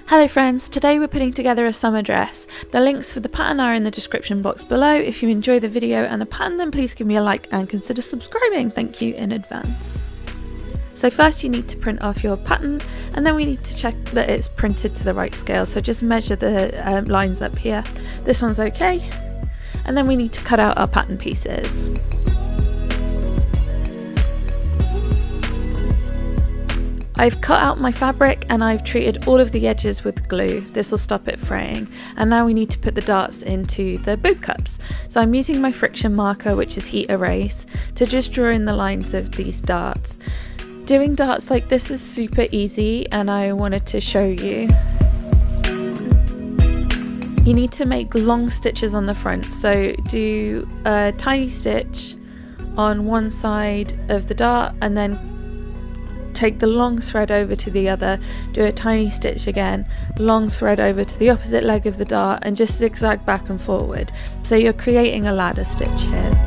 Hello friends, today we're putting together a summer dress. The links for the pattern are in the description box below. If you enjoy the video and the pattern, then please give me a like and consider subscribing. Thank you in advance. So first you need to print off your pattern, and then we need to check that it's printed to the right scale. So just measure the lines up here. This one's okay. And then we need to cut out our pattern pieces. I've cut out my fabric and I've treated all of the edges with glue. This will stop it fraying. And now we need to put the darts into the boob cups. So I'm using my friction marker, which is heat erase, to just draw in the lines of these darts. Doing darts like this is super easy and I wanted to show you. You need to make long stitches on the front. So do a tiny stitch on one side of the dart and then take the long thread over to the other, do a tiny stitch again, long thread over to the opposite leg of the dart, and just zigzag back and forward. So you're creating a ladder stitch here.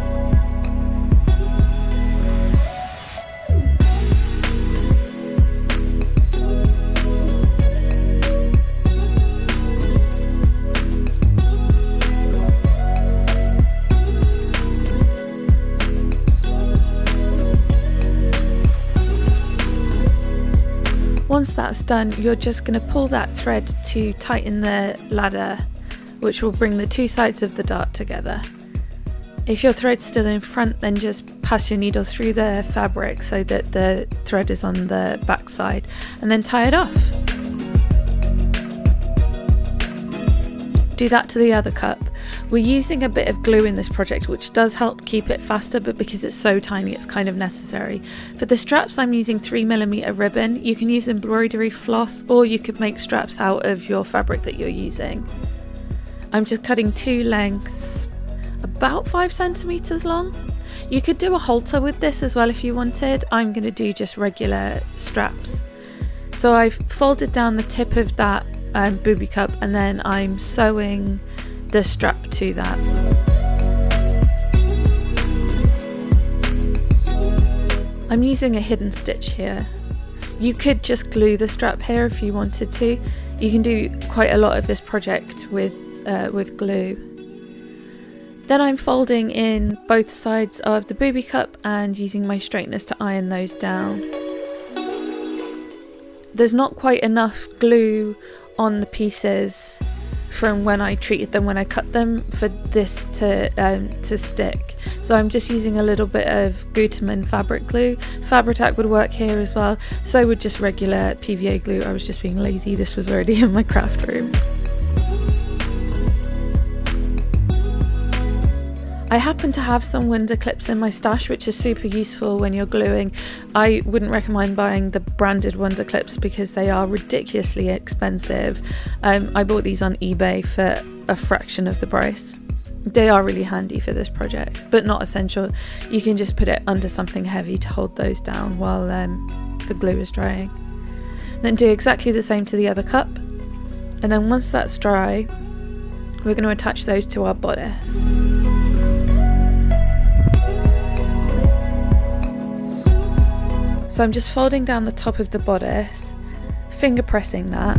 Once that's done, you're just going to pull that thread to tighten the ladder, which will bring the two sides of the dart together. If your thread's still in front, then just pass your needle through the fabric so that the thread is on the back side, and then tie it off. Do that to the other cup. We're using a bit of glue in this project, which does help keep it faster, but because it's so tiny it's kind of necessary. For the straps I'm using 3mm ribbon. You can use embroidery floss, or you could make straps out of your fabric that you're using. I'm just cutting two lengths about 5 centimeters long. You could do a halter with this as well if you wanted. I'm going to do just regular straps. So I've folded down the tip of that booby cup and then I'm sewing the strap to that. I'm using a hidden stitch here. You could just glue the strap here if you wanted to. You can do quite a lot of this project with glue. Then I'm folding in both sides of the booby cup and using my straighteners to iron those down. There's not quite enough glue on the pieces from when I treated them when I cut them for this to stick, so I'm just using a little bit of Gutermann fabric glue. Fabri-Tac would work here as well, so would just regular PVA glue. I was just being lazy, this was already in my craft room. I happen to have some window clips in my stash, which is super useful when you're gluing. I wouldn't recommend buying the branded window clips because they are ridiculously expensive. I bought these on eBay for a fraction of the price. They are really handy for this project, but not essential. You can just put it under something heavy to hold those down while the glue is drying. Then do exactly the same to the other cup. And then once that's dry, we're going to attach those to our bodice. So I'm just folding down the top of the bodice, finger pressing that,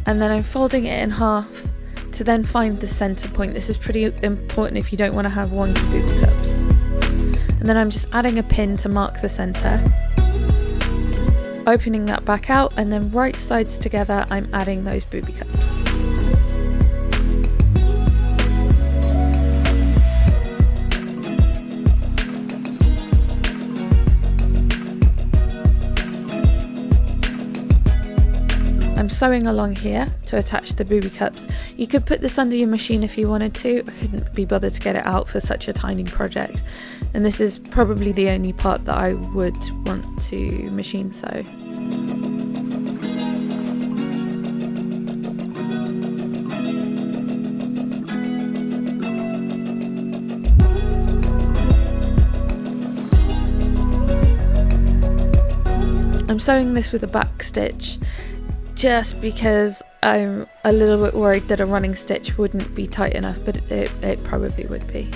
and then I'm folding it in half to then find the center point. This is pretty important if you don't want to have wonky booby cups. And then I'm just adding a pin to mark the center, opening that back out, and then right sides together I'm adding those booby cups. I'm sewing along here to attach the booby cups. You could put this under your machine if you wanted to. I couldn't be bothered to get it out for such a tiny project, and this is probably the only part that I would want to machine sew. I'm sewing this with a back stitch just because I'm a little bit worried that a running stitch wouldn't be tight enough, but it probably would be.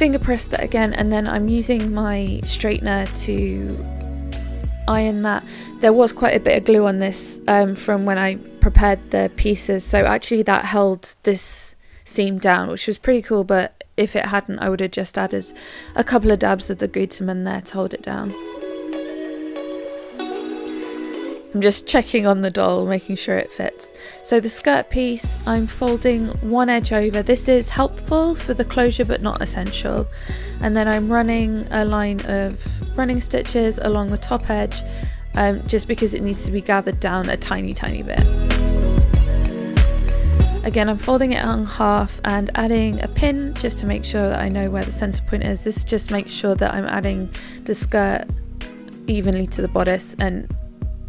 finger press that again, and then I'm using my straightener to iron that. There was quite a bit of glue on this from when I prepared the pieces, so actually that held this seam down, which was pretty cool, but if it hadn't, I would have just added a couple of dabs of the Gluteman there to hold it down. I'm just checking on the doll, making sure it fits. So the skirt piece, I'm folding one edge over. This is helpful for the closure but not essential. And then I'm running a line of running stitches along the top edge, just because it needs to be gathered down a tiny bit. Again, I'm folding it in half and adding a pin just to make sure that I know where the center point is. This just makes sure that I'm adding the skirt evenly to the bodice and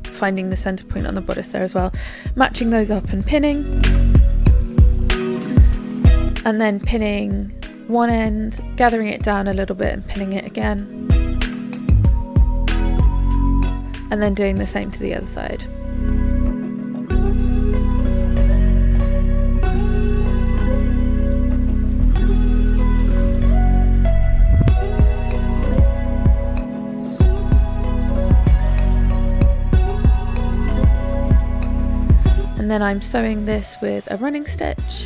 finding the center point on the bodice there as well. Matching those up and pinning. And then pinning one end, gathering it down a little bit and pinning it again. And then doing the same to the other side. And then I'm sewing this with a running stitch.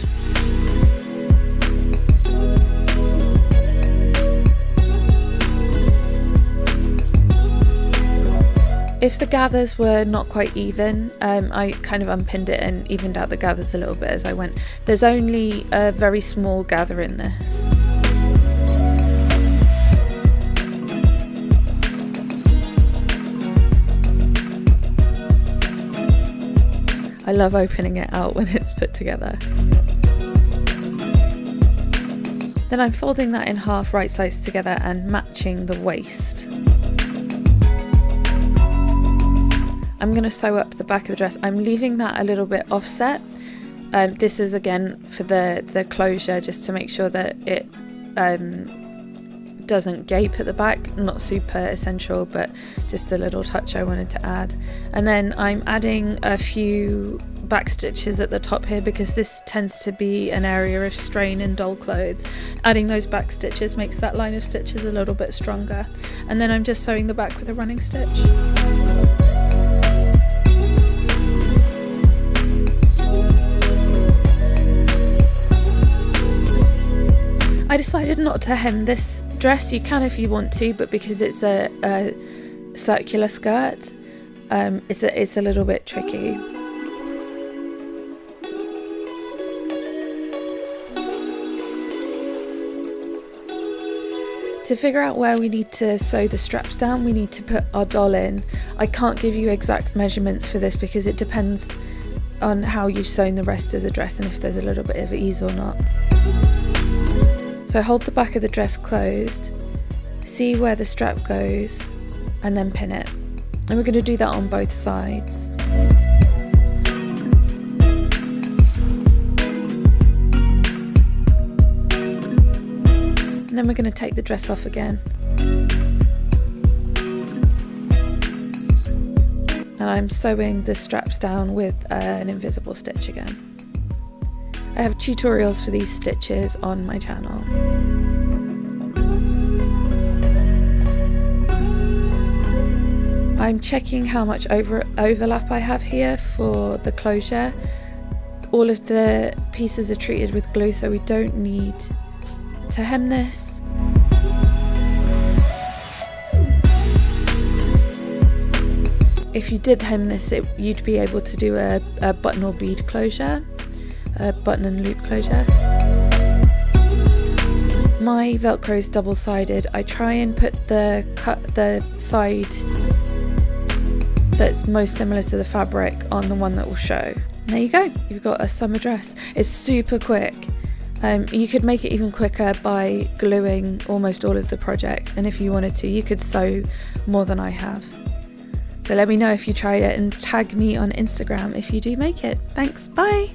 If the gathers were not quite even, I kind of unpinned it and evened out the gathers a little bit as I went. There's only a very small gather in this. I love opening it out when it's put together. Then I'm folding that in half right sides together and matching the waist. I'm going to sew up the back of the dress. I'm leaving that a little bit offset. This is again for the closure, just to make sure that it doesn't gape at the back. Not super essential, but just a little touch I wanted to add. And then I'm adding a few back stitches at the top here because this tends to be an area of strain in doll clothes. Adding those back stitches makes that line of stitches a little bit stronger. And then I'm just sewing the back with a running stitch. I decided not to hem this dress. You can if you want to, but because it's a circular skirt, it's a little bit tricky. To figure out where we need to sew the straps down, we need to put our doll in. I can't give you exact measurements for this because it depends on how you've sewn the rest of the dress and if there's a little bit of ease or not. So hold the back of the dress closed, see where the strap goes, and then pin it. And we're going to do that on both sides. And then we're going to take the dress off again. And I'm sewing the straps down with an invisible stitch again. I have tutorials for these stitches on my channel. I'm checking how much overlap I have here for the closure. All of the pieces are treated with glue, so we don't need to hem this. If you did hem this, you'd be able to do a button or bead closure. Button and loop closure. My Velcro is double-sided. I try and put the side that's most similar to the fabric on the one that will show. And there you go, you've got a summer dress. It's super quick. You could make it even quicker by gluing almost all of the project, and if you wanted to, you could sew more than I have. So let me know if you tried it and tag me on Instagram if you do make it. Thanks, bye!